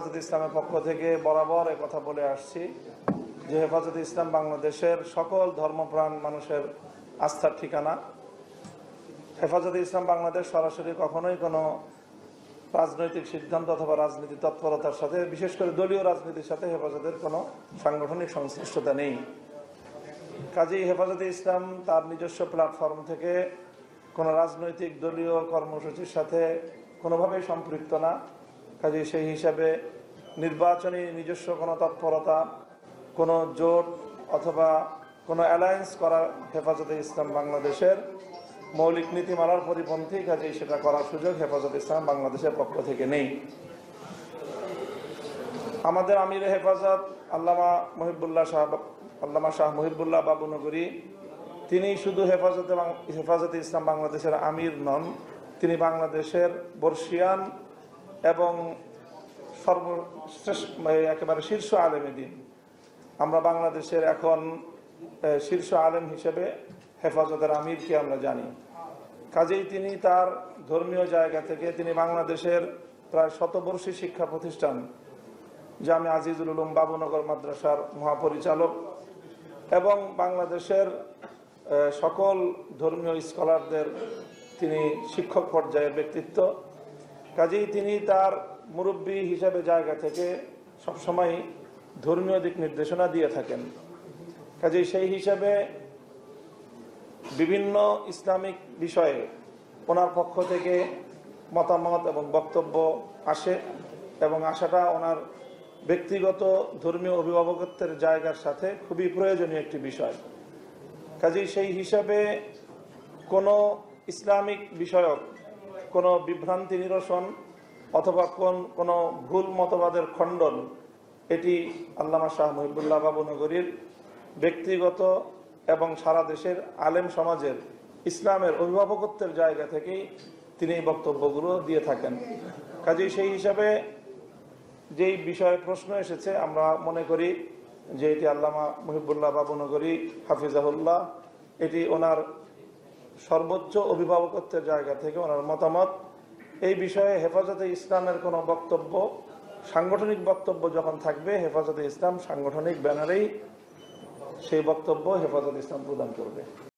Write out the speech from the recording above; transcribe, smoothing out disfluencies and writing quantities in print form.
হেফাজতে ইসলামের পক্ষ থেকে বরাবর কথা বলে আসছি যে হেফাজতে ইসলাম বাংলাদেশের সকল ধর্মপ্রাণ মানুষের আস্থার ঠিকানা। হেফাজতে ইসলাম বাংলাদেশ সরাসরি কখনোই কোনো রাজনৈতিক সিদ্ধান্ত অথবা রাজনীতি তৎপরতার সাথে, বিশেষ করে দলীয় রাজনীতির সাথে হেফাজতের কোনো সাংগঠনিক সংশ্লিষ্টতা নেই। কাজেই হেফাজতে ইসলাম তার নিজস্ব প্ল্যাটফর্ম থেকে কোনো রাজনৈতিক দলীয় কর্মসূচির সাথে কোনোভাবেই সম্পৃক্ত না। কাজেই সেই হিসাবে নির্বাচনী নিজস্ব কোনো তৎপরতা, কোনো জোট অথবা কোনো অ্যালায়েন্স করা হেফাজতে ইসলাম বাংলাদেশের মৌলিক নীতিমালার পরিপন্থী। কাজেই সেটা করার সুযোগ হেফাজতে ইসলাম বাংলাদেশের পক্ষ থেকে নেই। আমাদের আমির হেফাজত আল্লামা শাহ মুহিবুল্লাহ বাবুনগরী, তিনি শুধু হেফাজতে ইসলাম বাংলাদেশের আমির নন, তিনি বাংলাদেশের বর্ষিয়ান এবং সর্বশ্রেষ্ঠ একেবারে শীর্ষ আলেমে দ্বীন। আমরা বাংলাদেশের এখন শীর্ষ আলেম হিসেবে হেফাজতের আমিরকে আমরা জানি। কাজেই তিনি তার ধর্মীয় জায়গা থেকে তিনি বাংলাদেশের প্রায় শতবর্ষী শিক্ষা প্রতিষ্ঠান জামে আজিজুল উলুম বাবুনগর মাদ্রাসার মহাপরিচালক এবং বাংলাদেশের সকল ধর্মীয় স্কলারদের তিনি শিক্ষক পর্যায়ের ব্যক্তিত্ব। কাজেই তিনি তার মুরব্বী হিসাবে জায়গা থেকে সবসময় ধর্মীয় দিক নির্দেশনা দিয়ে থাকেন। কাজেই সেই হিসাবে বিভিন্ন ইসলামিক বিষয়ে ওনার পক্ষ থেকে মতামত এবং বক্তব্য আসে এবং আসাটা ওনার ব্যক্তিগত ধর্মীয় অভিভাবকত্বের জায়গার সাথে খুবই প্রয়োজনীয় একটি বিষয়। কাজেই সেই হিসাবে কোনো ইসলামিক বিষয়ক কোনো বিভ্রান্তি নিরসন অথবা কোনো ভুল মতবাদের খণ্ডন, এটি আল্লামা শাহ মুহিবুল্লাহ বাবুনগরীর ব্যক্তিগত এবং সারা দেশের আলেম সমাজের ইসলামের অভিভাবকত্বের জায়গা থেকেই তিনি এই বক্তব্যগুলো দিয়ে থাকেন। কাজেই সেই হিসাবে যেই বিষয়ে প্রশ্ন এসেছে, আমরা মনে করি যে এটি আল্লামা মুহিবুল্লাহ বাবুনগরী হাফিজাহুল্লাহ, এটি ওনার সর্বোচ্চ অভিভাবকত্বের জায়গা থেকে ওনার মতামত। এই বিষয়ে হেফাজতে ইসলামের কোনো বক্তব্য, সাংগঠনিক বক্তব্য যখন থাকবে, হেফাজতে ইসলাম সাংগঠনিক ব্যানারেই সেই বক্তব্য হেফাজতে ইসলাম প্রদান করবে।